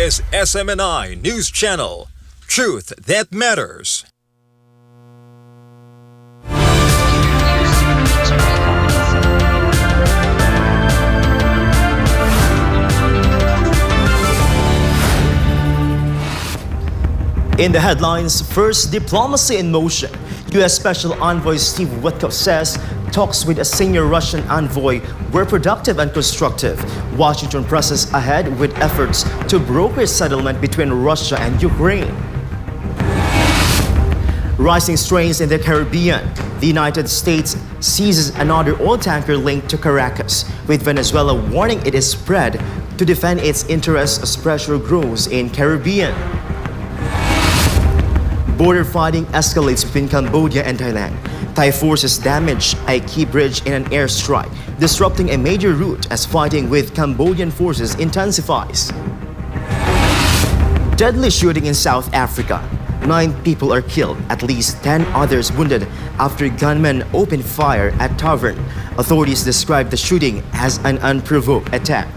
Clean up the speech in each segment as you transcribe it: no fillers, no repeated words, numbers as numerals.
is SMNI News Channel. Truth that matters. In the headlines, first diplomacy in motion. U.S. Special Envoy Steve Witkoff says talks with a senior Russian envoy were productive and constructive. Washington presses ahead with efforts to broker a settlement between Russia and Ukraine. Rising strains in the Caribbean. The United States seizes another oil tanker linked to Caracas, with Venezuela warning it is spread to defend its interests as pressure grows in Caribbean. Border fighting escalates between Cambodia and Thailand. Thai forces damage a key bridge in an airstrike, disrupting a major route as fighting with Cambodian forces intensifies. Deadly shooting in South Africa. 9 people are killed, at least 10 others wounded after gunmen opened fire at tavern. Authorities describe the shooting as an unprovoked attack.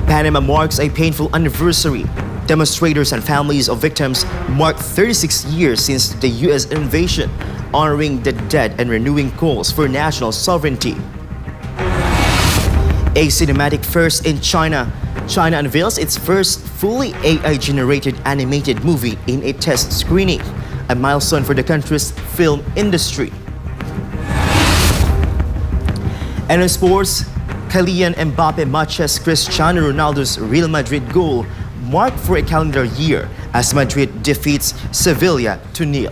Panama marks a painful anniversary. Demonstrators and families of victims mark 36 years since the U.S. invasion, honoring the dead and renewing calls for national sovereignty. A cinematic first in China. China unveils its first fully AI-generated animated movie in a test screening, a milestone for the country's film industry. And in sports, Kylian Mbappé matches Cristiano Ronaldo's Real Madrid goal, marked for a calendar year as Madrid defeats Sevilla 2-0.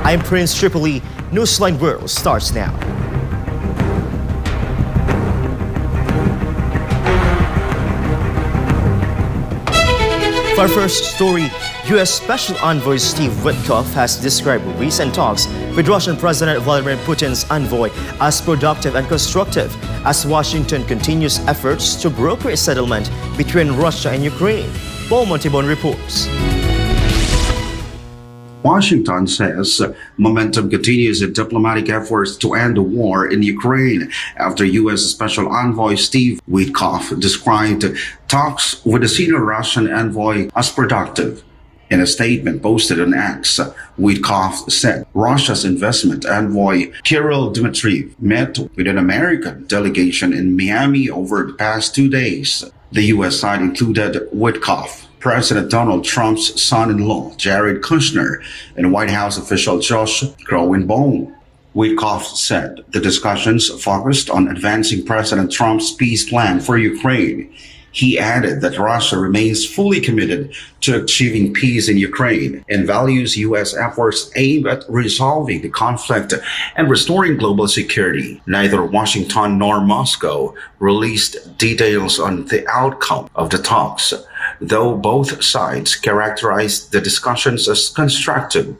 I'm Prince Tripoli. Newsline World starts now. For our first story, U.S. Special Envoy Steve Witkoff has described recent talks with Russian President Vladimir Putin's envoy as productive and constructive as Washington continues efforts to broker a settlement between Russia and Ukraine. Paul Montibon reports. Washington says momentum continues in diplomatic efforts to end the war in Ukraine after U.S. Special Envoy Steve Witkoff described talks with the senior Russian envoy as productive. In a statement posted on X, Witkoff said Russia's investment envoy Kirill Dmitriev met with an American delegation in Miami over the past 2 days. The U.S. side included Witkoff, President Donald Trump's son-in-law Jared Kushner, and White House official Josh Groenboom. Witkoff said the discussions focused on advancing President Trump's peace plan for Ukraine. He added that Russia remains fully committed to achieving peace in Ukraine and values U.S. efforts aimed at resolving the conflict and restoring global security. Neither Washington nor Moscow released details on the outcome of the talks, though both sides characterized the discussions as constructive.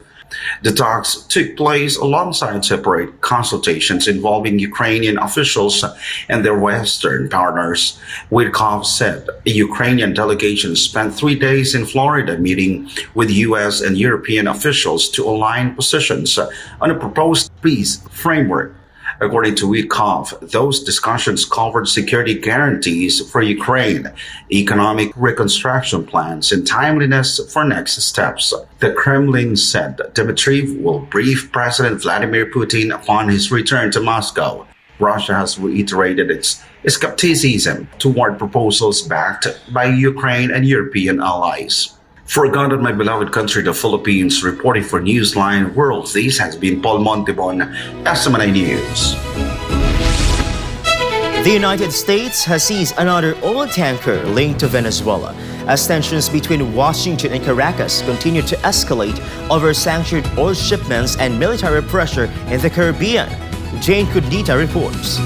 The talks took place alongside separate consultations involving Ukrainian officials and their Western partners. Witkoff said a Ukrainian delegation spent 3 days in Florida meeting with U.S. and European officials to align positions on a proposed peace framework. According to Witkoff, those discussions covered security guarantees for Ukraine, economic reconstruction plans, and timeliness for next steps. The Kremlin said Dmitriev will brief President Vladimir Putin upon his return to Moscow. Russia has reiterated its skepticism toward proposals backed by Ukraine and European allies. Forgotten my beloved country, the Philippines, reporting for Newsline World. This has been Paul Montibon, SMNI News. The United States has seized another oil tanker linked to Venezuela as tensions between Washington and Caracas continue to escalate over sanctioned oil shipments and military pressure in the Caribbean. Jane Kudnita reports.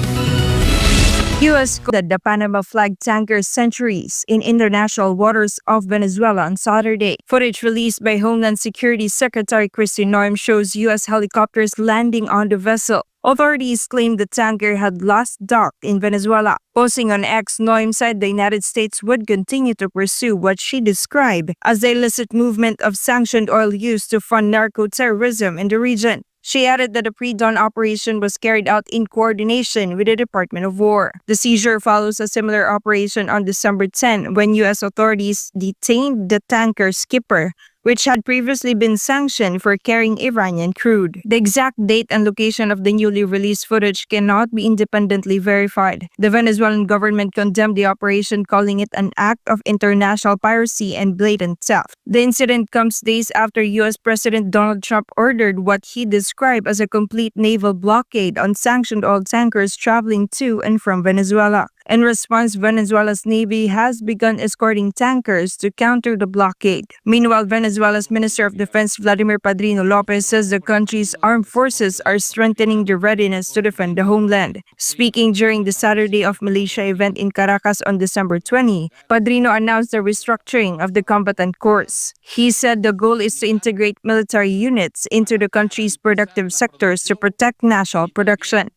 U.S. called the Panama flag tanker Centuries in international waters of Venezuela on Saturday. Footage released by Homeland Security Secretary Kristi Noem shows U.S. helicopters landing on the vessel. Authorities claimed the tanker had lost dock in Venezuela. Posting on X, Noem said the United States would continue to pursue what she described as the illicit movement of sanctioned oil used to fund narco-terrorism in the region. She added that the pre-dawn operation was carried out in coordination with the Department of War. The seizure follows a similar operation on December 10 when U.S. authorities detained the tanker skipper, which had previously been sanctioned for carrying Iranian crude. The exact date and location of the newly released footage cannot be independently verified. The Venezuelan government condemned the operation, calling it an act of international piracy and blatant theft. The incident comes days after U.S. President Donald Trump ordered what he described as a complete naval blockade on sanctioned oil tankers traveling to and from Venezuela. In response, Venezuela's Navy has begun escorting tankers to counter the blockade. Meanwhile, Venezuela's Minister of Defense Vladimir Padrino Lopez says the country's armed forces are strengthening their readiness to defend the homeland. Speaking during the Saturday of Militia event in Caracas on December 20, Padrino announced the restructuring of the combatant corps. He said the goal is to integrate military units into the country's productive sectors to protect national production.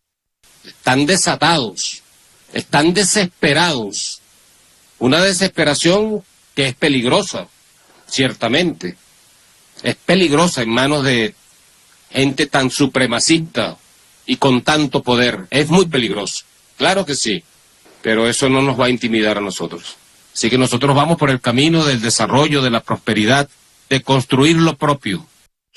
Están desatados. Están desesperados, una desesperación que es peligrosa, ciertamente. Es peligrosa en manos de gente tan supremacista y con tanto poder. Es muy peligroso, claro que sí, pero eso no nos va a intimidar a nosotros. Así que nosotros vamos por el camino del desarrollo, de la prosperidad, de construir lo propio.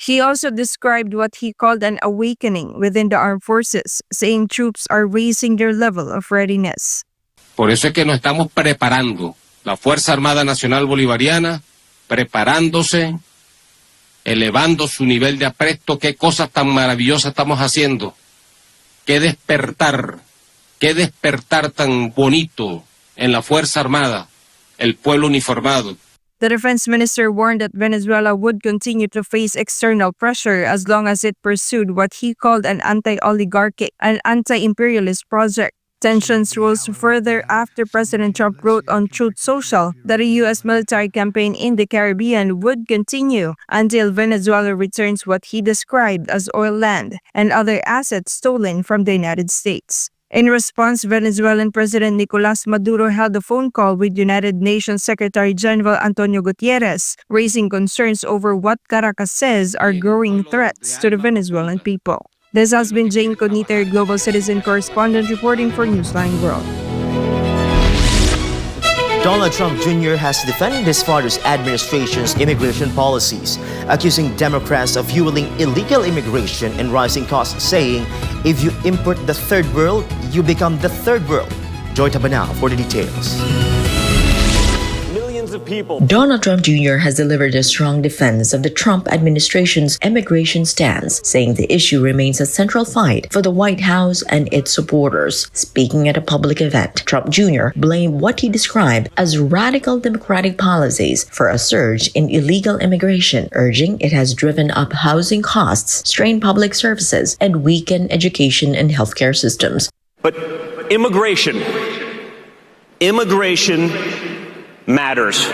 He also described what he called an awakening within the armed forces, saying troops are raising their level of readiness. Por eso es que nos estamos preparando, la Fuerza Armada Nacional Bolivariana, preparándose, elevando su nivel de apresto. Qué cosas tan maravillosas estamos haciendo. Qué despertar tan bonito en la Fuerza Armada, el pueblo uniformado. The defense minister warned that Venezuela would continue to face external pressure as long as it pursued what he called an anti-oligarchic and anti-imperialist project. Tensions rose further after President Trump wrote on Truth Social that a U.S. military campaign in the Caribbean would continue until Venezuela returns what he described as oil land and other assets stolen from the United States. In response, Venezuelan President Nicolas Maduro held a phone call with United Nations Secretary General Antonio Gutierrez, raising concerns over what Caracas says are growing threats to the Venezuelan people. This has been Jane Coniter, Global Citizen Correspondent, reporting for Newsline World. Donald Trump Jr. has defended his father's administration's immigration policies, accusing Democrats of fueling illegal immigration and rising costs, saying, if you import the third world, you become the third world. Joy Tabanao for the details. Of people. Donald Trump Jr. has delivered a strong defense of the Trump administration's immigration stance, saying the issue remains a central fight for the White House and its supporters. Speaking at a public event, Trump Jr. blamed what he described as radical Democratic policies for a surge in illegal immigration, urging it has driven up housing costs, strained public services, and weakened education and healthcare systems. But immigration matters.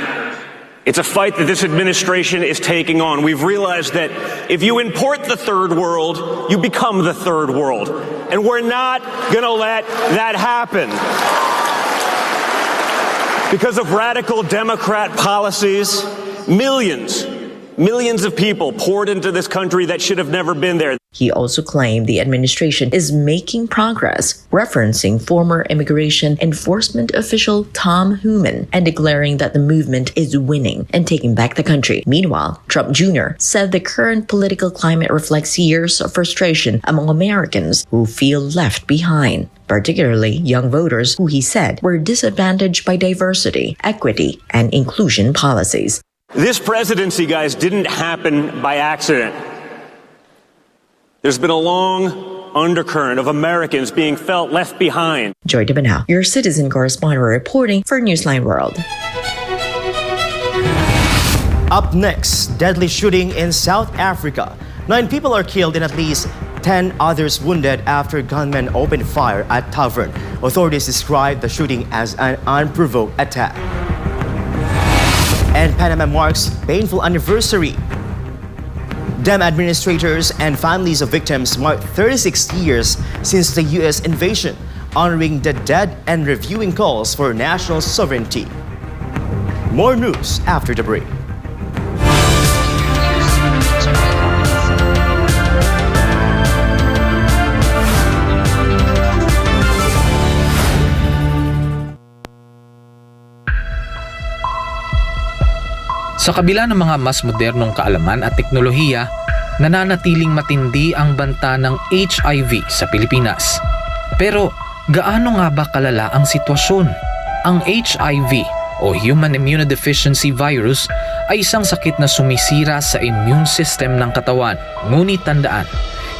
It's a fight that this administration is taking on. We've realized that if you import the third world, you become the third world. And we're not going to let that happen. Because of radical Democrat policies, millions of people poured into this country that should have never been there. He also claimed the administration is making progress, referencing former immigration enforcement official Tom Hooman and declaring that the movement is winning and taking back the country. Meanwhile, Trump Jr. said the current political climate reflects years of frustration among Americans who feel left behind, particularly young voters who he said were disadvantaged by diversity, equity, and inclusion policies. This presidency, guys, didn't happen by accident. There's been a long undercurrent of Americans being felt left behind. Joy Tabanao, your citizen correspondent, reporting for Newsline World. Up next, deadly shooting in South Africa. 9 people are killed and at least 10 others wounded after gunmen opened fire at tavern. Authorities describe the shooting as an unprovoked attack. And Panama marks painful anniversary. Dam administrators and families of victims mark 36 years since the U.S. invasion, honoring the dead and reviewing calls for national sovereignty. More news after the break. Sa kabila ng mga mas modernong kaalaman at teknolohiya, nananatiling matindi ang banta ng HIV sa Pilipinas. Pero gaano nga ba kalala ang sitwasyon? Ang HIV o Human Immunodeficiency Virus ay isang sakit na sumisira sa immune system ng katawan. Ngunit tandaan,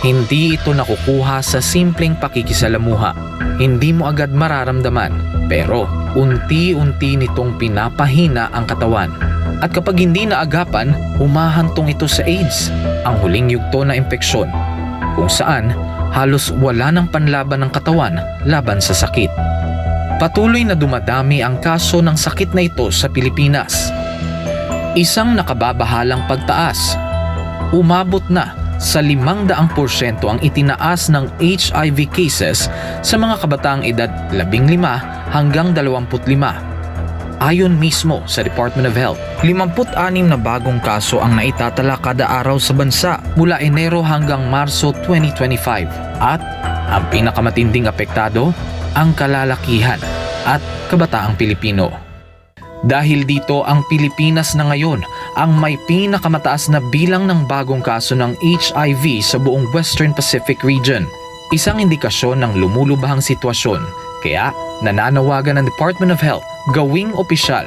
hindi ito nakukuha sa simpleng pakikisalamuha. Hindi mo agad mararamdaman, pero unti-unti nitong pinapahina ang katawan. At kapag hindi naagapan, humahantong ito sa AIDS, ang huling yugto na impeksyon, kung saan halos wala ng panlaban ng katawan laban sa sakit. Patuloy na dumadami ang kaso ng sakit na ito sa Pilipinas. Isang nakababahalang pagtaas. Umabot na sa 500% ang itinaas ng HIV cases sa mga kabataang edad 15 hanggang 25. Ayon mismo sa Department of Health, 56 na bagong kaso ang naitatala kada araw sa bansa mula Enero hanggang Marso 2025. At ang pinakamatinding apektado, ang kalalakihan at kabataang Pilipino. Dahil dito, ang Pilipinas na ngayon ang may pinakamataas na bilang ng bagong kaso ng HIV sa buong Western Pacific region. Isang indikasyon ng lumulubahang sitwasyon, kaya nananawagan ng Department of Health gawing opisyal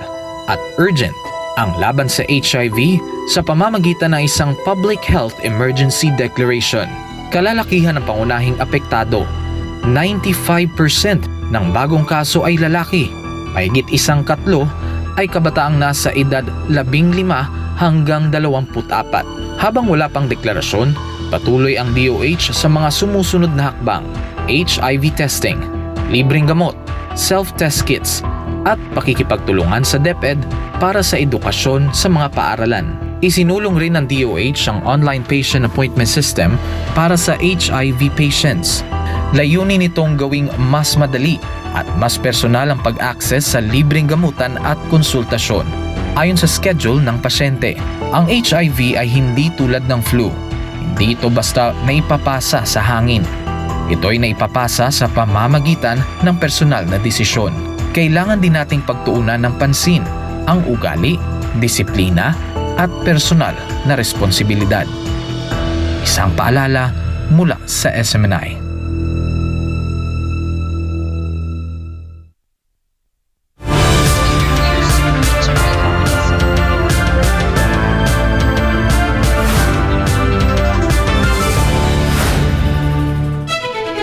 at urgent ang laban sa HIV sa pamamagitan ng isang Public Health Emergency Declaration. Kalalakihan ng pangunahing apektado, 95% ng bagong kaso ay lalaki, mahigit 1/4 ay kabataang nasa edad 15 hanggang 24. Habang wala pang deklarasyon, patuloy ang DOH sa mga sumusunod na hakbang: HIV testing, libreng gamot, self-test kits, at pakikipagtulungan sa DepEd para sa edukasyon sa mga paaralan. Isinulong rin ng DOH ang online patient appointment system para sa HIV patients. Layunin nitong gawing mas madali at mas personal ang pag-access sa libreng gamutan at konsultasyon. Ayon sa schedule ng pasyente, ang HIV ay hindi tulad ng flu. Hindi ito basta naipapasa sa hangin. Ito ay naipapasa sa pamamagitan ng personal na desisyon. Kailangan din nating pagtuunan ng pansin ang ugali, disiplina at personal na responsibilidad. Isang paalala mula sa SMNI.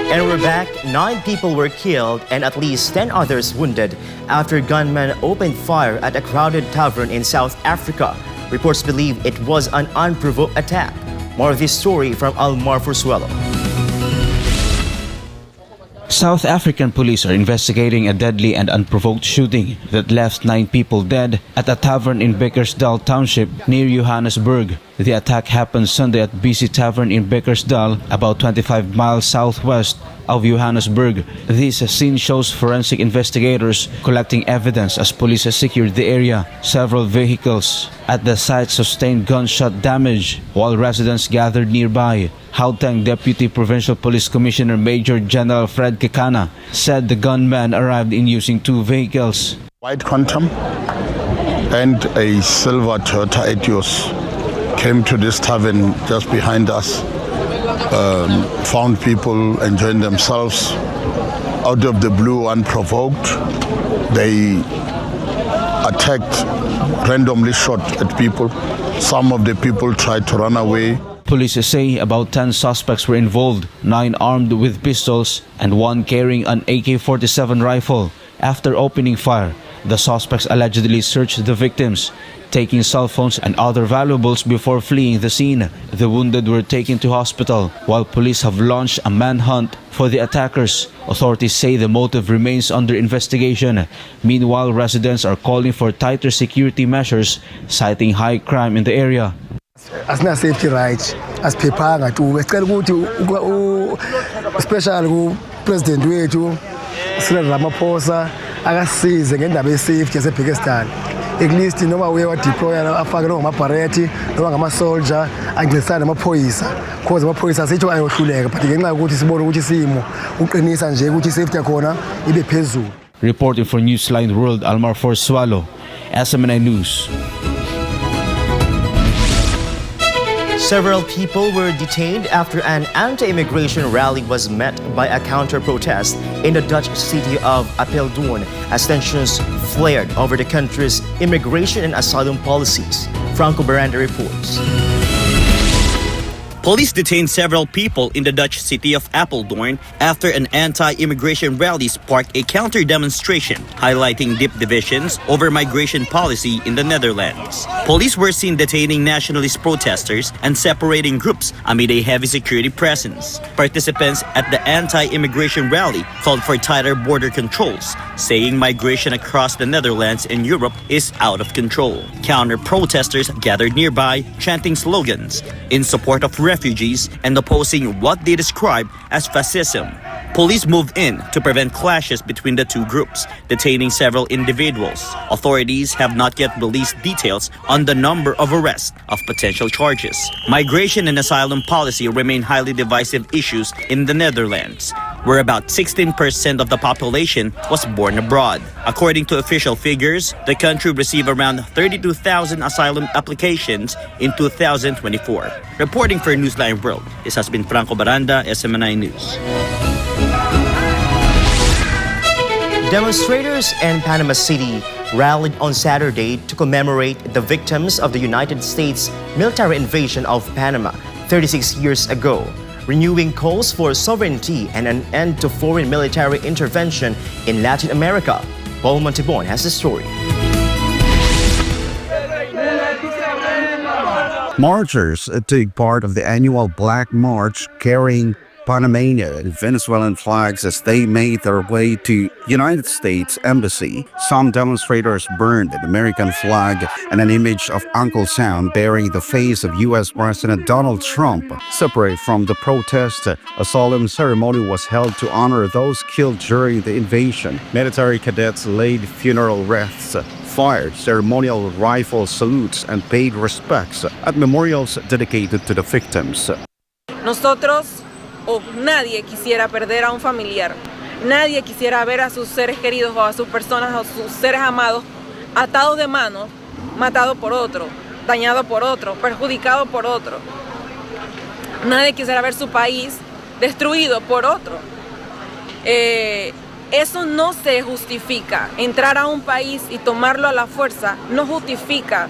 And we're back. 9 people were killed and at least 10 others wounded after gunmen opened fire at a crowded tavern in South Africa. Reports believe it was an unprovoked attack. More of this story from Almar Fursuelo. South African police are investigating a deadly and unprovoked shooting that left 9 people dead at a tavern in Bickersdal Township near Johannesburg. The attack happened Sunday at BC Tavern in Bickersdal, about 25 miles southwest of Johannesburg. This scene shows forensic investigators collecting evidence as police secured the area. Several vehicles at the site sustained gunshot damage while residents gathered nearby. Gauteng Deputy Provincial Police Commissioner Major General Fred Kekana said the gunmen arrived in using 2 vehicles. White Quantum and a silver Toyota Etios came to this tavern just behind us, found people enjoying themselves. Out of the blue, unprovoked, they attacked, randomly shot at people. Some of the people tried to run away. Police say about 10 suspects were involved, 9 armed with pistols and 1 carrying an AK-47 rifle. After opening fire, the suspects allegedly searched the victims, taking cell phones and other valuables before fleeing the scene. The wounded were taken to hospital, while police have launched a manhunt for the attackers. Authorities say the motive remains under investigation. Meanwhile, residents are calling for tighter security measures, citing high crime in the area. Asina safety rights as pepanga tu esicela ukuthi special ku president wethu Cyril Ramaphosa akasize ngendaba ye-safety yaseBhekistan. At least noma uye wa-deploy afake ngama-barretti noma ngama-soldier ancedisane namaphoyisa cause amaphoyisa asitsho ayohluleka but ngenxa yokuthi sibone ukuthi isimo uqinisa nje ukuthi i-safety yakhona ibe phezulu. Reporting for Newsline World, Almar Fursuelo, SMNI News. Several people were detained after an anti-immigration rally was met by a counter-protest in the Dutch city of Apeldoorn as tensions flared over the country's immigration and asylum policies. Franco Baranda reports. Police detained several people in the Dutch city of Apeldoorn after an anti-immigration rally sparked a counter-demonstration, highlighting deep divisions over migration policy in the Netherlands. Police were seen detaining nationalist protesters and separating groups amid a heavy security presence. Participants at the anti-immigration rally called for tighter border controls, saying migration across the Netherlands and Europe is out of control. Counter-protesters gathered nearby, chanting slogans in support of refugees and opposing what they describe as fascism. Police moved in to prevent clashes between the two groups, detaining several individuals. Authorities have not yet released details on the number of arrests of potential charges. Migration and asylum policy remain highly divisive issues in the Netherlands, where about 16% of the population was born abroad. According to official figures, the country received around 32,000 asylum applications in 2024. Reporting for Newsline World, this has been Franco Baranda, SMNI News. Demonstrators in Panama City rallied on Saturday to commemorate the victims of the United States military invasion of Panama 36 years ago, renewing calls for sovereignty and an end to foreign military intervention in Latin America. Paul Montibon has the story. Marchers took part of the annual Black March carrying Panamanian and Venezuelan flags as they made their way to United States Embassy. Some demonstrators burned an American flag and an image of Uncle Sam bearing the face of U.S. President Donald Trump. Separate from the protest, a solemn ceremony was held to honor those killed during the invasion. Military cadets laid funeral wreaths, fired ceremonial rifle salutes, and paid respects at memorials dedicated to the victims. Nosotros o nadie quisiera perder a un familiar. Nadie quisiera ver a sus seres queridos o a sus personas o sus seres amados atados de manos, matados por otro, dañados por otro, perjudicados por otro. Nadie quisiera ver su país destruido por otro. Eso no se justifica. Entrar a un país y tomarlo a la fuerza no justifica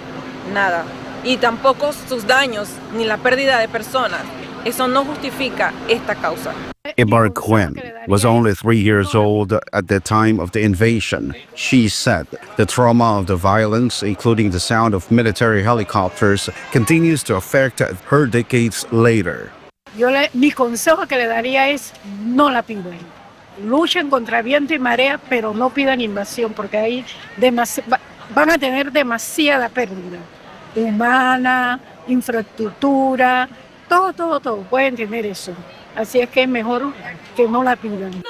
nada. Y tampoco sus daños ni la pérdida de personas. Eso no justifica esta causa. Ibar Quinn was only 3 years old at the time of the invasion. She said the trauma of the violence, including the sound of military helicopters, continues to affect her decades later. Mi consejo que le daría es no la pidan. Luchen contra viento y marea, pero no pidan invasión, porque ahí van a tener demasiada pérdida humana, infraestructura, todo, pueden tener eso. Así es que es mejor que no la pidan.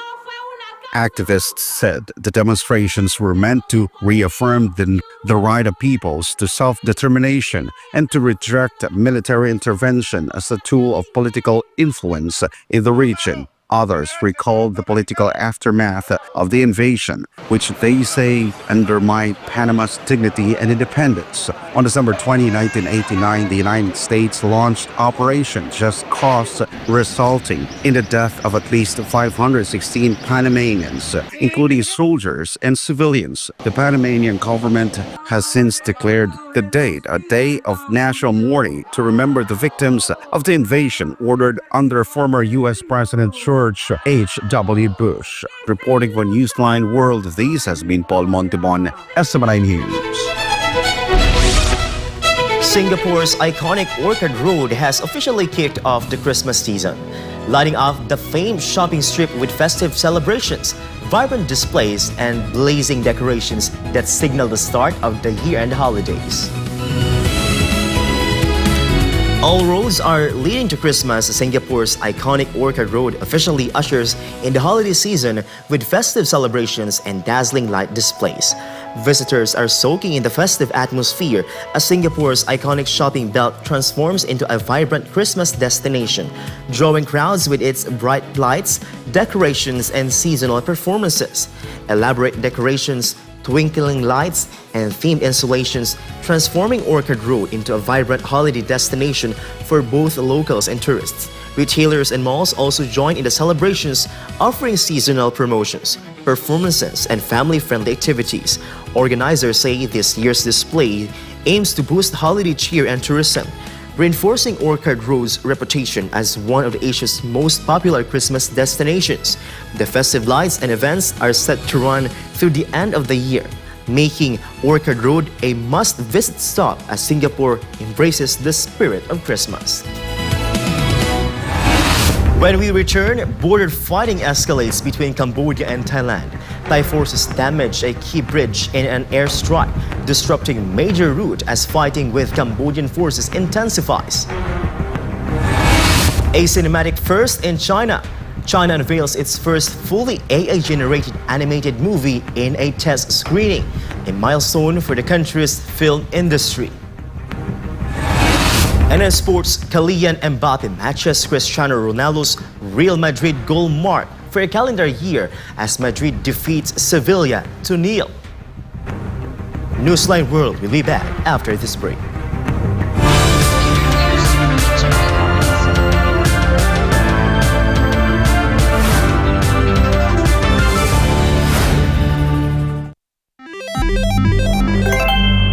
Activists said the demonstrations were meant to reaffirm the right of peoples to self-determination and to reject military intervention as a tool of political influence in the region. Others recalled the political aftermath of the invasion, which they say undermined Panama's dignity and independence. On December 20, 1989, the United States launched Operation Just Cause, resulting in the death of at least 516 Panamanians, including soldiers and civilians. The Panamanian government has since declared the date a day of national mourning to remember the victims of the invasion ordered under former U.S. President George H.W. Bush. Reporting for Newsline World, this has been Paul Montibon, SMNI News. Singapore's iconic Orchard Road has officially kicked off the Christmas season, lighting up the famed shopping strip with festive celebrations, vibrant displays, and blazing decorations that signal the start of the year-end holidays. All roads are leading to Christmas. Singapore's iconic Orchard Road officially ushers in the holiday season with festive celebrations and dazzling light displays. Visitors are soaking in the festive atmosphere as Singapore's iconic shopping belt transforms into a vibrant Christmas destination, drawing crowds with its bright lights, decorations, and seasonal performances. Elaborate decorations, twinkling lights, and themed installations, transforming Orchard Road into a vibrant holiday destination for both locals and tourists. Retailers and malls also joined in the celebrations, offering seasonal promotions, performances, and family-friendly activities. Organizers say this year's display aims to boost holiday cheer and tourism, reinforcing Orchard Road's reputation as one of Asia's most popular Christmas destinations. The festive lights and events are set to run through the end of the year, making Orchard Road a must-visit stop as Singapore embraces the spirit of Christmas. When we return, border fighting escalates between Cambodia and Thailand. Thai forces damage a key bridge in an airstrike, disrupting major route as fighting with Cambodian forces intensifies. A cinematic first in China. China unveils its first fully AI-generated animated movie in a test screening, a milestone for the country's film industry. And in sports, Kylian Mbappé matches Cristiano Ronaldo's Real Madrid goal mark for a calendar year as Madrid defeats Sevilla 2-0. Newsline World will be back after this break.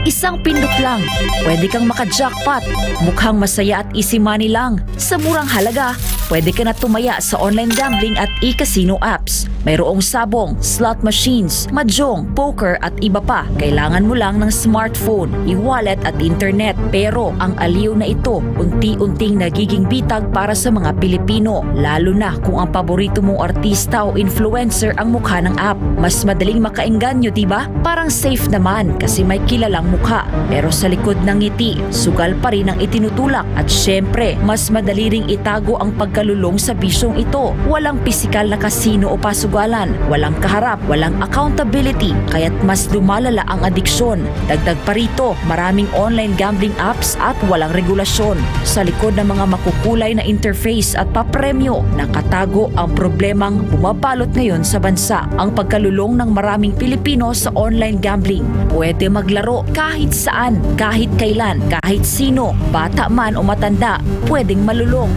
Isang pindot lang, pwede kang maka-jackpot. Mukhang masaya at easy money lang. Sa murang halaga, pwede ka na tumaya sa online gambling at e-casino apps. Mayroong sabong, slot machines, mahjong, poker at iba pa. Kailangan mo lang ng smartphone, e-wallet at internet. Pero ang aliw na ito, unti-unting nagiging bitag para sa mga Pilipino. Lalo na kung ang paborito mong artista o influencer ang mukha ng app. Mas madaling makaengganyo, diba? Parang safe naman kasi may kilalang mukha. Pero sa likod ng ngiti, sugal pa rin ang itinutulak. At syempre, mas madali ring itago ang pagkalulong sa bisyong ito. Walang pisikal na kasino o pasugalan, walang kaharap, walang accountability, kaya't mas lumalala ang adiksyon. Dagdag pa rito, maraming online gambling apps at walang regulasyon. Sa likod ng mga makukulay na interface at papremyo, nakatago ang problemang bumabalot ngayon sa bansa. Ang pagkalulong ng maraming Pilipino sa online gambling. Pwede maglaro kahit saan, kahit kailan, kahit sino, bata man o matanda, pwedeng malulong.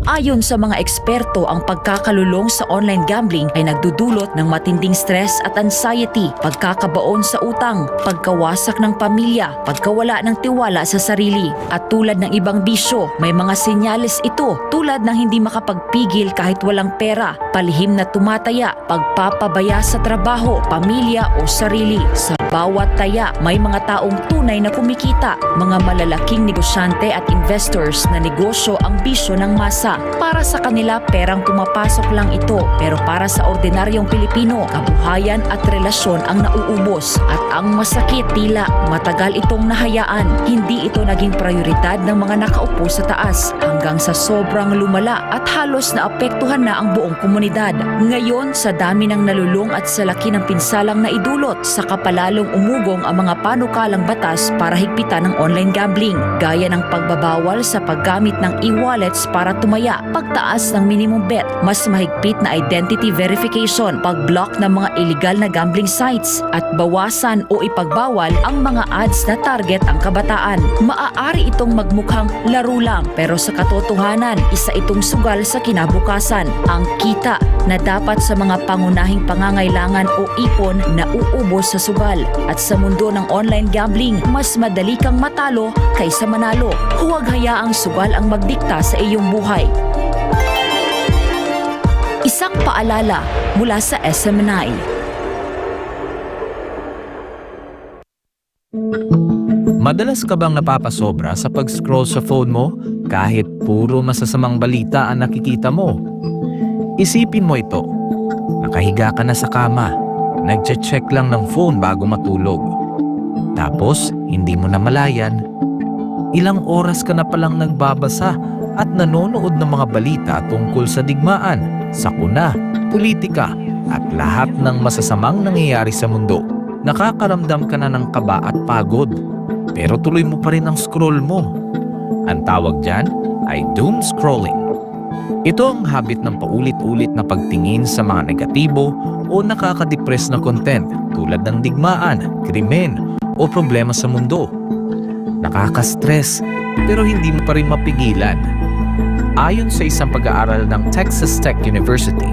Ayon sa mga eksperto, ang pagkakalulong sa online gambling ay nagdudulot ng matinding stress at anxiety, pagkakabaon sa utang, pagkawasak ng pamilya, pagkawala ng tiwala sa sarili. At tulad ng ibang bisyo, may mga senyales ito tulad ng hindi makapagpigil kahit walang pera, palihim na tumataya, pagpapabaya sa trabaho, pamilya o sarili. Sa bawat taya, may mga taong tunay na kumikita, mga malalaking negosyante at investors na negosyo ang bisyo ng masa. Para sa kanila, perang pumapasok lang ito. Pero para sa ordinaryong Pilipino, kabuhayan at relasyon ang nauubos. At ang masakit, tila matagal itong nahayaan. Hindi ito naging prioridad ng mga nakaupo sa taas hanggang sa sobrang lumala at halos naapektuhan na ang buong komunidad. Ngayon, sa dami ng nalulong at sa laki ng pinsalang naidulot, saka palalong umugong ang mga panukalang batas para higpitan ng online gambling, gaya ng pagbabawal sa paggamit ng e-wallets para tumaya, pagtaas ng minimum bet, mas mahigpit na identity verification, pag-block ng mga illegal na gambling sites, at bawasan o ipagbawal ang mga ads na target ang kabataan. Maaari itong magmukhang laro lang, pero sa katotohanan, isa itong sugal sa kinabukasan. Ang kita na dapat sa mga pangunahing pangangailangan o ipon na uubos sa sugal. At sa mundo ng online gambling, mas madali kang matalo kaysa manalo. Huwag hayaang sugal ang magdikta sa iyong buhay. Isang paalala mula sa SMNI. Madalas ka bang napapasobra sa pag-scroll sa phone mo kahit puro masasamang balita ang nakikita mo? Isipin mo ito. Nakahiga ka na sa kama, nagche-check lang ng phone bago matulog. Tapos, hindi mo na malayan, ilang oras ka na palang nagbabasa at nanonood ng mga balita tungkol sa digmaan, sakuna, politika, at lahat ng masasamang nangyayari sa mundo. Nakakaramdam ka na ng kaba at pagod, pero tuloy mo pa rin ang scroll mo. Ang tawag dyan ay doom scrolling. Ito ang habit ng paulit-ulit na pagtingin sa mga negatibo o nakakadepress na content tulad ng digmaan, krimen o problema sa mundo. Nakaka-stress pero hindi mo pa rin mapigilan. Ayon sa isang pag-aaral ng Texas Tech University,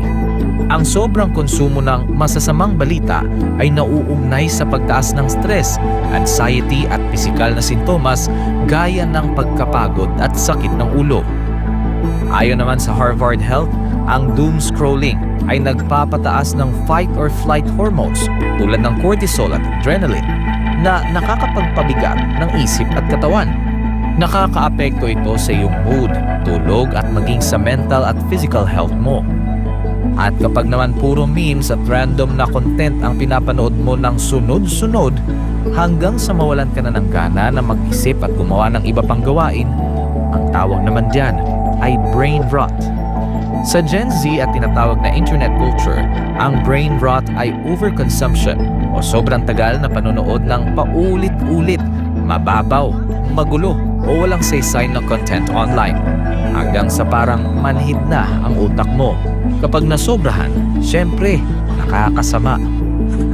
ang sobrang konsumo ng masasamang balita ay nauugnay sa pagtaas ng stress, anxiety at pisikal na sintomas gaya ng pagkapagod at sakit ng ulo. Ayon naman sa Harvard Health, ang doom scrolling ay nagpapataas ng fight or flight hormones tulad ng cortisol at adrenaline na nakakapagpabigat ng isip at katawan. Nakakaapekto ito sa iyong mood, tulog at maging sa mental at physical health mo. At kapag naman puro memes at random na content ang pinapanood mo ng sunod-sunod hanggang sa mawalan ka na ng gana na mag-isip at gumawa ng iba pang gawain, ang tawag naman diyan ay brain rot. Sa Gen Z at tinatawag na internet culture, ang brain rot ay overconsumption o sobrang tagal na panonood ng paulit-ulit, mababaw, magulo o walang saysay na content online hanggang sa parang manhid na ang utak mo. Kapag nasobrahan, syempre, nakakasama.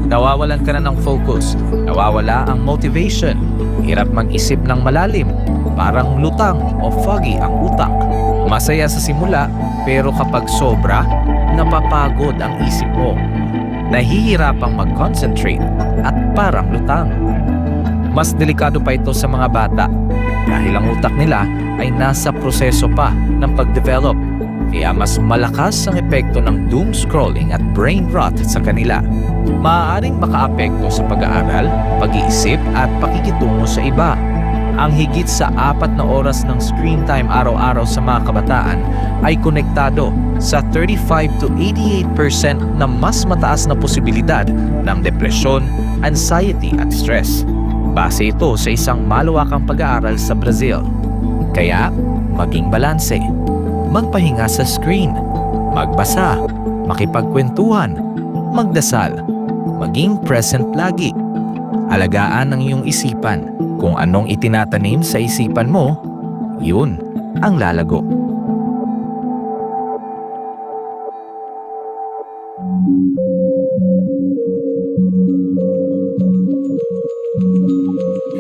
Nawawalan ka na ng focus, nawawala ang motivation, hirap mag-isip ng malalim, parang lutang o foggy ang utak. Masaya sa simula, pero kapag sobra, napapagod ang isip mo. Nahihirapang mag-concentrate at parang lutang. Mas delikado pa ito sa mga bata dahil ang utak nila ay nasa proseso pa ng pag-develop. Kaya mas malakas ang epekto ng doom scrolling at brain rot sa kanila. Maaaring makaapekto sa pag-aaral, pag-iisip at pakikitungo sa iba. Ang higit sa 4 na oras ng screen time araw-araw sa mga kabataan ay konektado sa 35 to 88% na mas mataas na posibilidad ng depresyon, anxiety at stress. Base ito sa isang malawakang pag-aaral sa Brazil. Kaya, maging balanse. Magpahinga sa screen, magbasa, makipagkwentuhan, magdasal, maging present lagi. Alagaan ang iyong isipan. Kung anong itinatanim sa isipan mo, yun ang lalago.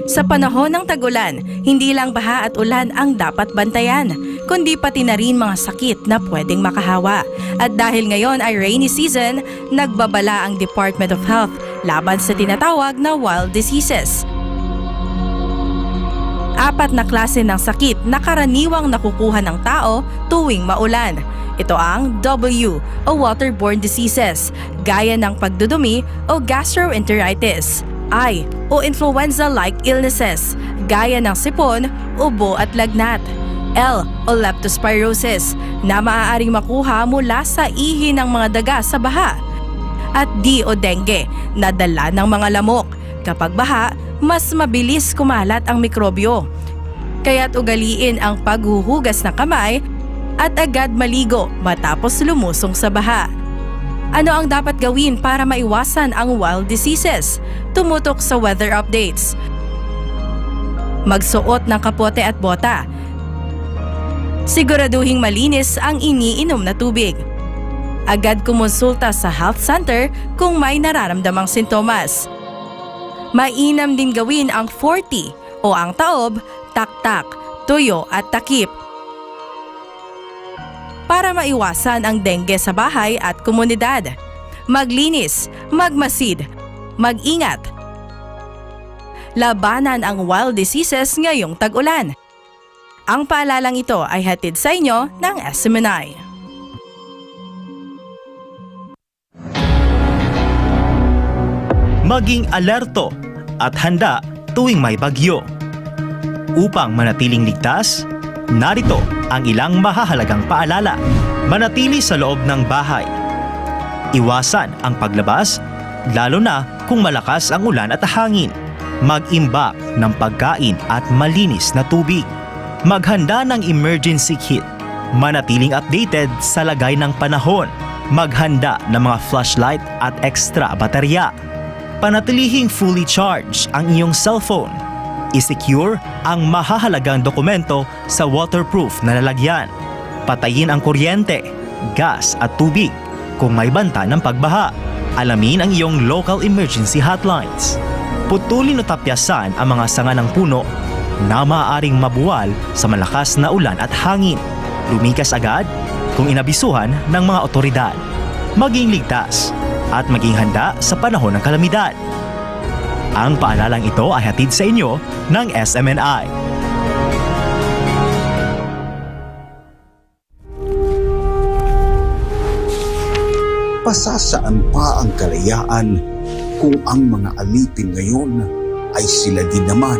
Sa panahon ng tag-ulan, hindi lang baha at ulan ang dapat bantayan, kundi pati na rin mga sakit na pwedeng makahawa. At dahil ngayon ay rainy season, nagbabala ang Department of Health laban sa tinatawag na wild diseases. 4 na klase ng sakit na karaniwang nakukuha ng tao tuwing maulan. Ito ang W o waterborne diseases, gaya ng pagdudumi o gastroenteritis. I o influenza-like illnesses, gaya ng sipon, ubo at lagnat. L o leptospirosis, na maaaring makuha mula sa ihi ng mga daga sa baha. At D o dengue, na dala ng mga lamok. Kapag baha, mas mabilis kumalat ang mikrobyo. Kaya't ugaliin ang paghuhugas ng kamay at agad maligo matapos lumusong sa baha. Ano ang dapat gawin para maiwasan ang wild diseases? Tumutok sa weather updates. Magsuot ng kapote at bota. Siguraduhing malinis ang iniinom na tubig. Agad kumonsulta sa health center kung may nararamdamang sintomas. Mainam din gawin ang 40 o ang taob, taktak, tuyo at takip para maiwasan ang dengue sa bahay at komunidad. Maglinis, magmasid, mag-ingat. Labanan ang wild diseases ngayong tag-ulan. Ang paalalang ito ay hatid sa inyo ng SMNI. Maging alerto at handa tuwing may bagyo. Upang manatiling ligtas, narito ang ilang mahahalagang paalala. Manatili sa loob ng bahay. Iwasan ang paglabas, lalo na kung malakas ang ulan at hangin. Mag-imbak ng pagkain at malinis na tubig. Maghanda ng emergency kit. Manatiling updated sa lagay ng panahon. Maghanda ng mga flashlight at extra baterya. Panatilihing fully charged ang iyong cellphone. I-secure ang mahahalagang dokumento sa waterproof na lalagyan. Patayin ang kuryente, gas at tubig kung may banta ng pagbaha. Alamin ang iyong local emergency hotlines. Putulin o tapyasan ang mga sanga ng puno na maaaring mabuwal sa malakas na ulan at hangin. Lumikas agad kung inabisuhan ng mga otoridad. Maging ligtas at maging handa sa panahon ng kalamidad. Ang paalalang ito ay hatid sa inyo ng SMNI. Pasasaan pa ang kalayaan kung ang mga alipin ngayon ay sila din naman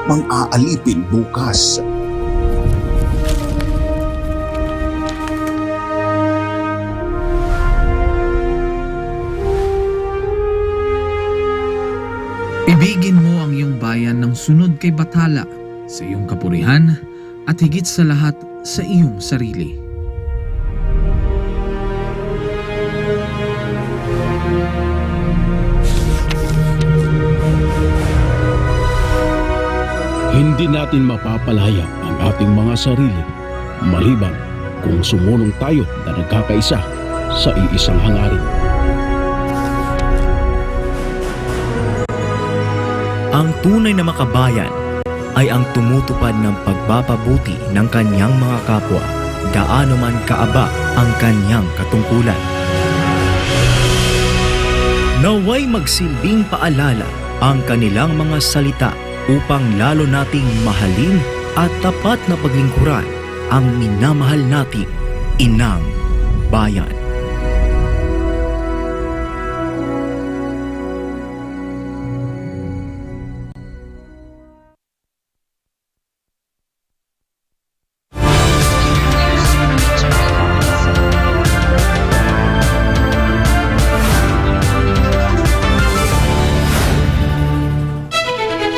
mang-aalipin bukas. Ibigin mo ang iyong bayan ng sunod kay Bathala sa iyong kapurihan at higit sa lahat sa iyong sarili. Hindi natin mapapalaya ang ating mga sarili maliban kung sumunong tayo na nagkakaisa sa iisang hangarin. Ang tunay na makabayan ay ang tumutupad ng pagpapabuti ng kanyang mga kapwa, gaano man kaaba ang kanyang katungkulan. Naway magsilbing paalala ang kanilang mga salita upang lalo nating mahalin at tapat na paglingkuran ang minamahal nating inang bayan.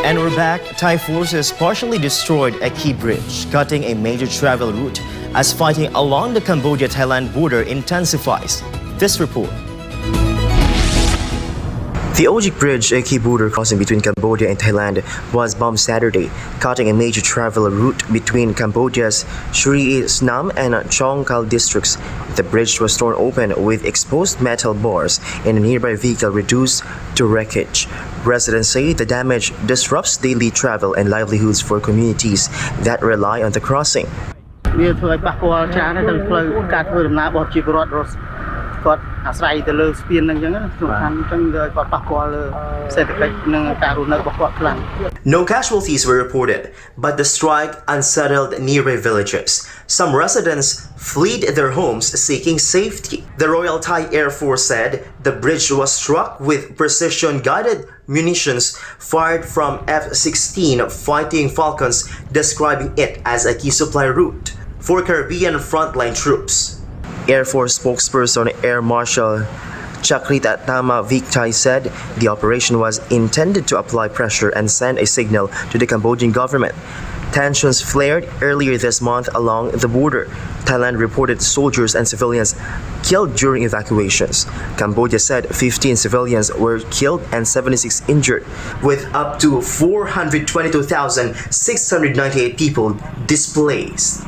And we're back. Thai forces partially destroyed a key bridge, cutting a major travel route as fighting along the Cambodia-Thailand border intensifies. This report. The Ojik Bridge, a key border crossing between Cambodia and Thailand, was bombed Saturday, cutting a major travel route between Cambodia's Sri Snam and Chongkal districts. The bridge was torn open with exposed metal bars and a nearby vehicle reduced to wreckage. Residents say the damage disrupts daily travel and livelihoods for communities that rely on the crossing. No casualties were reported, but the strike unsettled nearby villages. Some residents fled their homes seeking safety. The Royal Thai Air Force said the bridge was struck with precision-guided munitions fired from F-16 Fighting Falcons, describing it as a key supply route for Caribbean frontline troops. Air Force spokesperson Air Marshal Chakritatama Viktai said the operation was intended to apply pressure and send a signal to the Cambodian government. Tensions flared earlier this month along the border. Thailand reported soldiers and civilians killed during evacuations. Cambodia said 15 civilians were killed and 76 injured, with up to 422,698 people displaced.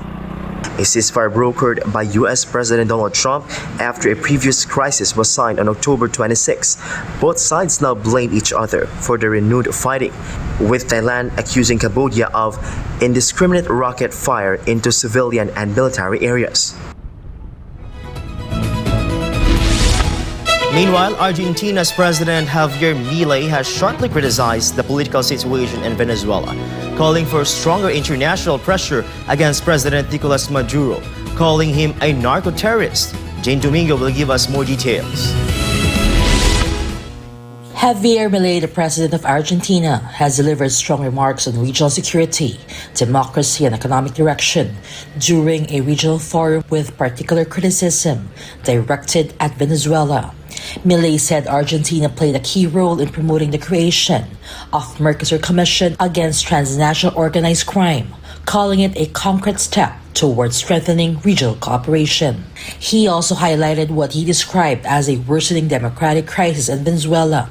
A ceasefire brokered by U.S. President Donald Trump after a previous crisis was signed on October 26. Both sides now blame each other for the renewed fighting, with Thailand accusing Cambodia of indiscriminate rocket fire into civilian and military areas. Meanwhile, Argentina's President Javier Milei has sharply criticized the political situation in Venezuela, calling for stronger international pressure against President Nicolas Maduro, calling him a narco-terrorist. Jane Domingo will give us more details. Javier Milei, the president of Argentina, has delivered strong remarks on regional security, democracy, and economic direction during a regional forum with particular criticism directed at Venezuela. Milei said Argentina played a key role in promoting the creation of Mercosur Commission against transnational organized crime, calling it a concrete step towards strengthening regional cooperation. He also highlighted what he described as a worsening democratic crisis in Venezuela,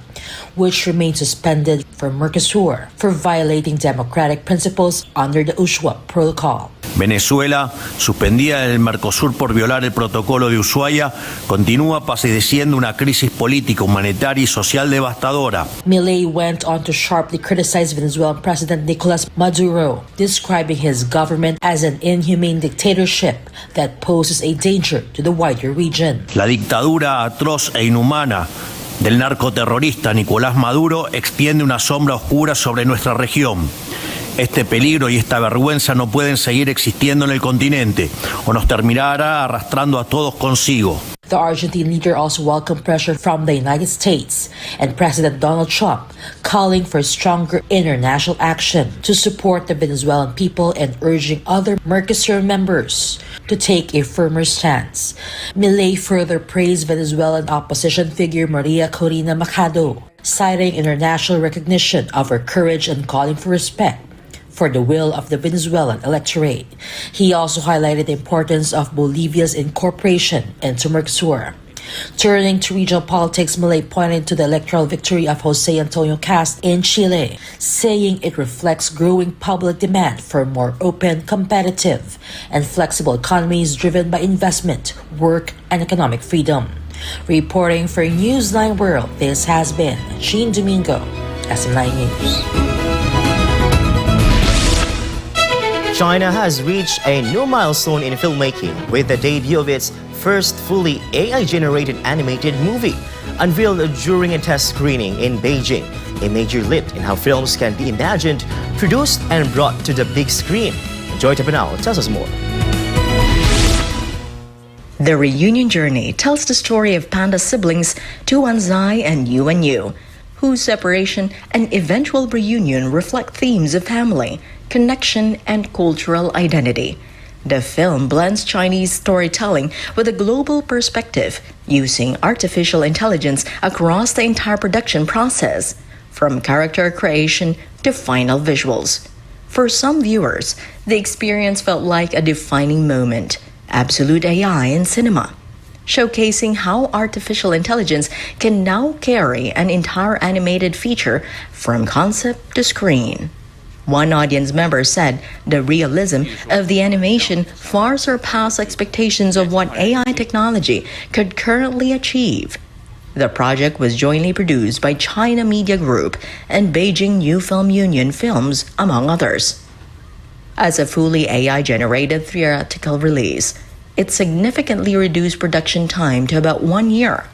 which remained suspended for Mercosur for violating democratic principles under the USHWA protocol. Venezuela, suspendida del Mercosur por violar el protocolo de Ushuaia, continúa padeciendo una crisis política, humanitaria y social devastadora. Milei went on to sharply criticize Venezuelan President Nicolas Maduro, describing his government as an inhumane dictatorship that poses a danger to the wider region. La dictadura atroz e inhumana del narcoterrorista Nicolás Maduro extiende una sombra oscura sobre nuestra región. Este peligro y esta vergüenza no pueden seguir existiendo en el continente o nos terminará arrastrando a todos consigo. The Argentine leader also welcomed pressure from the United States and President Donald Trump, calling for stronger international action to support the Venezuelan people and urging other Mercosur members to take a firmer stance. Milei further praised Venezuelan opposition figure Maria Corina Machado, citing international recognition of her courage and calling for respect for the will of the Venezuelan electorate. He also highlighted the importance of Bolivia's incorporation into Mercosur. Turning to regional politics, Milei pointed to the electoral victory of Jose Antonio Cast in Chile, saying it reflects growing public demand for more open, competitive, and flexible economies driven by investment, work, and economic freedom. Reporting for Newsline World, this has been Jean Domingo, SM9 News. China has reached a new milestone in filmmaking with the debut of its first fully AI-generated animated movie, unveiled during a test screening in Beijing, a major leap in how films can be imagined, produced, and brought to the big screen. Joy Tapanao tells us more. The reunion journey tells the story of panda siblings Tuanzai and Yuanyu, whose separation and eventual reunion reflect themes of family, connection, and cultural identity. The film blends Chinese storytelling with a global perspective, using artificial intelligence across the entire production process, from character creation to final visuals. For some viewers, the experience felt like a defining moment, absolute AI in cinema, showcasing how artificial intelligence can now carry an entire animated feature from concept to screen. One audience member said the realism of the animation far surpassed expectations of what AI technology could currently achieve. The project was jointly produced by China Media Group and Beijing New Film Union Films, among others. As a fully AI-generated theatrical release, it significantly reduced production time to about 1 year.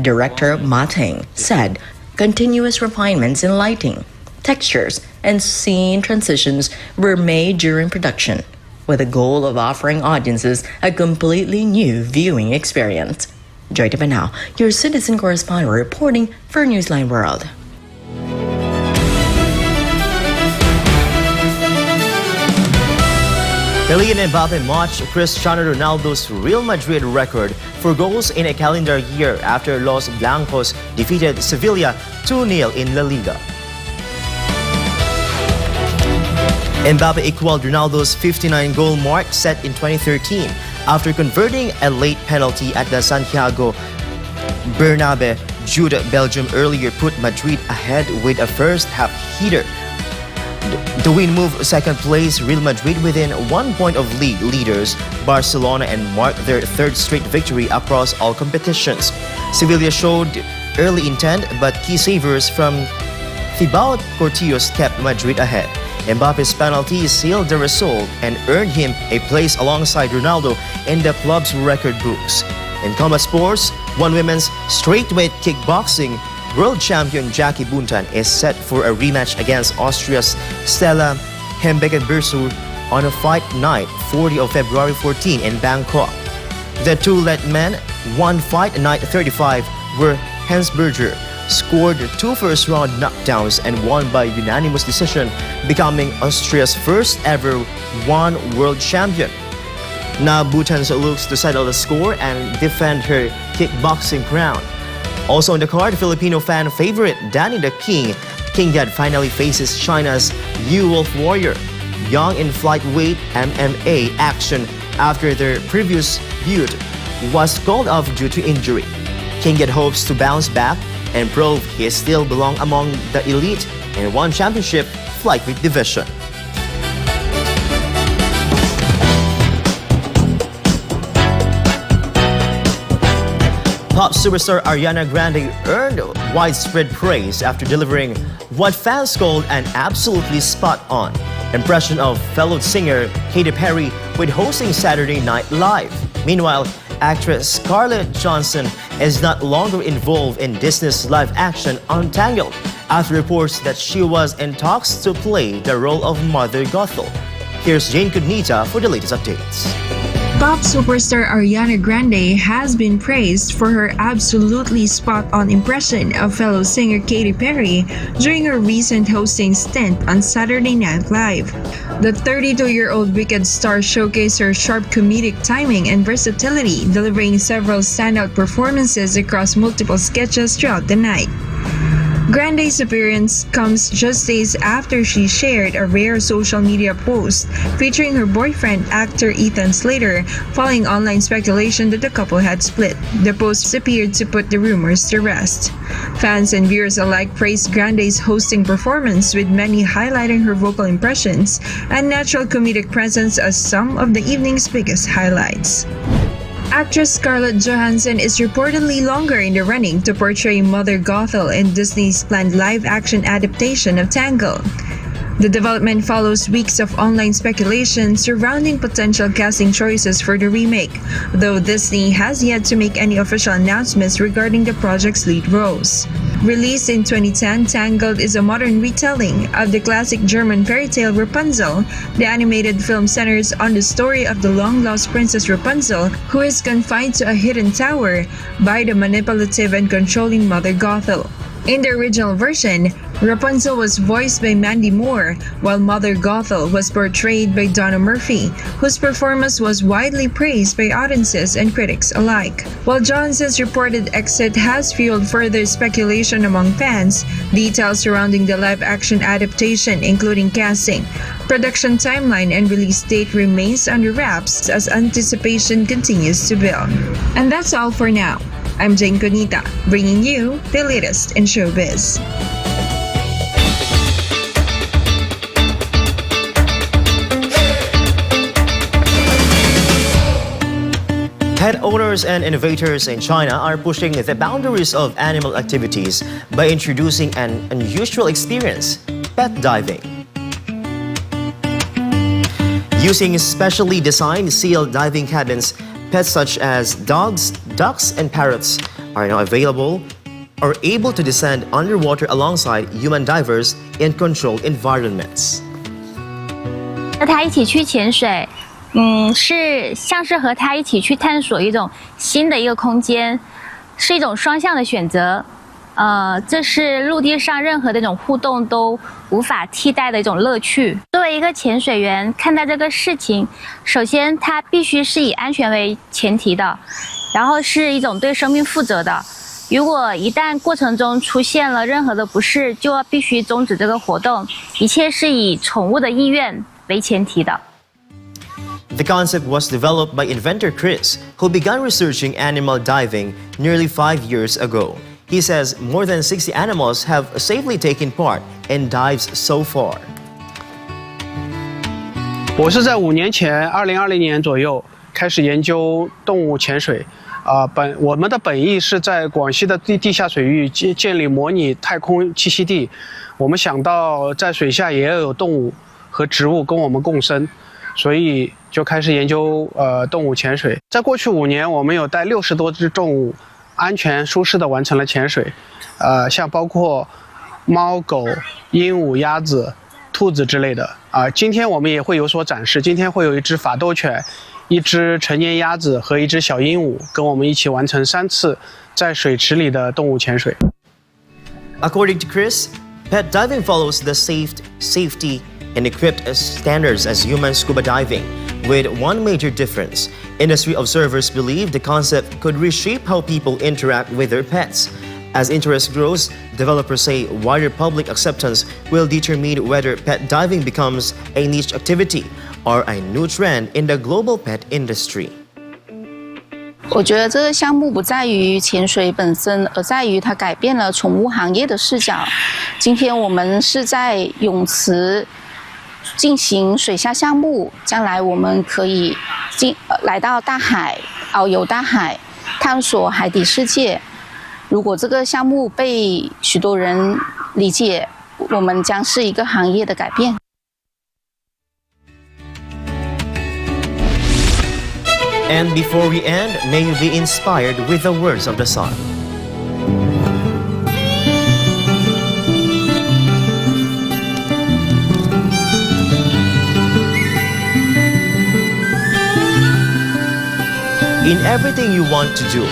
Director Ma Ting said continuous refinements in lighting, textures, and scene transitions were made during production, with the goal of offering audiences a completely new viewing experience. Joy Tapanao, your citizen correspondent reporting for Newsline World. Kylian Mbappé matched Cristiano Ronaldo's Real Madrid record for goals in a calendar year after Los Blancos defeated Sevilla 2-0 in La Liga. Mbappé equaled Ronaldo's 59-goal mark set in 2013 after converting a late penalty at the Santiago Bernabeu. Jude Belgium earlier put Madrid ahead with a first-half heater. The win moved second place Real Madrid within 1 point of league leaders Barcelona and marked their third straight victory across all competitions. Sevilla showed early intent, but key savers from Thibaut Courtois kept Madrid ahead. Mbappé's penalty sealed the result and earned him a place alongside Ronaldo in the club's record books. In combat sports, one women's straightweight kickboxing world champion Jackie Buntan is set for a rematch against Austria's Stella Hembecken-Bursur on a fight night 40 of February 14 in Bangkok. The two led men won fight night 35 where Hensberger scored 2 first-round knockdowns and won by unanimous decision, becoming Austria's first ever one world champion. Now Bhutan looks to settle the score and defend her kickboxing crown. Also on the card, Filipino fan favorite Danny the King Dad finally faces China's Yu Wolf Warrior, young in flyweight MMA action after their previous feud was called off due to injury. King Dad hopes to bounce back and prove he still belongs among the elite in one championship flyweight division. Pop superstar Ariana Grande earned widespread praise after delivering what fans called an absolutely spot-on impression of fellow singer Katy Perry with hosting Saturday Night Live. Meanwhile, actress Scarlett Johansson is not longer involved in Disney's live-action Untangled after reports that she was in talks to play the role of Mother Gothel. Here's Jane Cognita for the latest updates. Pop superstar Ariana Grande has been praised for her absolutely spot-on impression of fellow singer Katy Perry during her recent hosting stint on Saturday Night Live. The 32-year-old Wicked star showcased her sharp comedic timing and versatility, delivering several standout performances across multiple sketches throughout the night. Grande's appearance comes just days after she shared a rare social media post featuring her boyfriend, actor Ethan Slater, following online speculation that the couple had split. The post appeared to put the rumors to rest. Fans and viewers alike praised Grande's hosting performance, with many highlighting her vocal impressions and natural comedic presence as some of the evening's biggest highlights. Actress Scarlett Johansson is reportedly longer in the running to portray Mother Gothel in Disney's planned live-action adaptation of Tangled. The development follows weeks of online speculation surrounding potential casting choices for the remake, though Disney has yet to make any official announcements regarding the project's lead roles. Released in 2010, Tangled is a modern retelling of the classic German fairy tale Rapunzel. The animated film centers on the story of the long-lost Princess Rapunzel, who is confined to a hidden tower by the manipulative and controlling Mother Gothel. In the original version, Rapunzel was voiced by Mandy Moore, while Mother Gothel was portrayed by Donna Murphy, whose performance was widely praised by audiences and critics alike. While Johnson's reported exit has fueled further speculation among fans, details surrounding the live-action adaptation, including casting, production timeline, and release date, remains under wraps as anticipation continues to build. And that's all for now. I'm Jane Cognita, bringing you the latest in showbiz. Pet owners and innovators in China are pushing the boundaries of animal activities by introducing an unusual experience: pet diving. Using specially designed sealed diving cabins, pets such as dogs, ducks, and parrots are now available or able to descend underwater alongside human divers in controlled environments. 和他一起去潜水，是像是和他一起去探索一种新的一个空间，是一种双向的选择。这是陆地上任何的一种互动都无法替代的一种乐趣。作为一个潜水员，看待这个事情，首先它必须是以安全为前提的，然后是一种对生命负责的。如果一旦过程中出现了任何的不适，就要必须终止这个活动。一切是以宠物的意愿为前提的。The concept was developed by inventor Chris, who began researching animal diving nearly 5 years ago. He says more than 60 animals have safely taken part in dives so far. 我是在5年前，2020年左右开始研究动物潜水。我们的本意是在广西的地下水域建立模拟太空栖息地。我们想到在水下也要有动物和植物跟我们共生，所以就开始研究动物潜水。在过去5年，我们有带60多只动物安全舒适地完成了潜水，像包括猫、狗、鹦鹉、鸭子、兔子之类的。今天我们也会有所展示，今天会有一只法斗犬、一只成年鸭子和一只小鹦鹉跟我们一起完成3次在水池里的动物潜水。According to Chris, pet diving follows the safety and equipped standards as human scuba diving, with one major difference. Industry observers believe the concept could reshape how people interact with their pets. As interest grows, developers say wider public acceptance will determine whether pet diving becomes a niche activity or a new trend in the global pet industry. 我觉得这个项目不在于潜水本身，而在于它改变了宠物行业的视角。今天我们是在泳池进行水下项目，将来我们可以来到大海，遨游大海。探索海底世界。如果这个项目被许多人理解，我们将是一个行业的改变。And before we end, may you be inspired with the words of the song. In everything you want to do,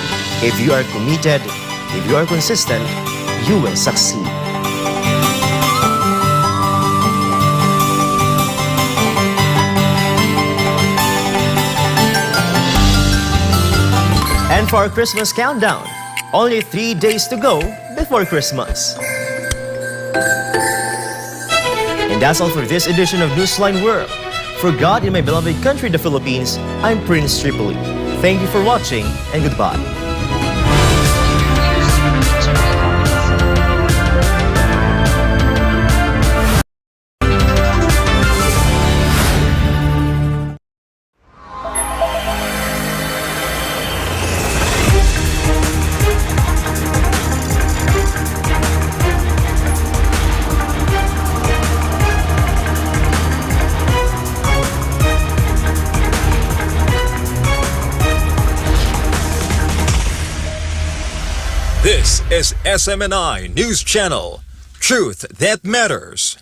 if you are committed, if you are consistent, you will succeed. And for our Christmas countdown, only 3 days to go before Christmas. And that's all for this edition of Newsline World. For God in my beloved country, the Philippines, I'm Prince Tripoli. Thank you for watching and goodbye. This is SMNI News Channel. Truth that matters.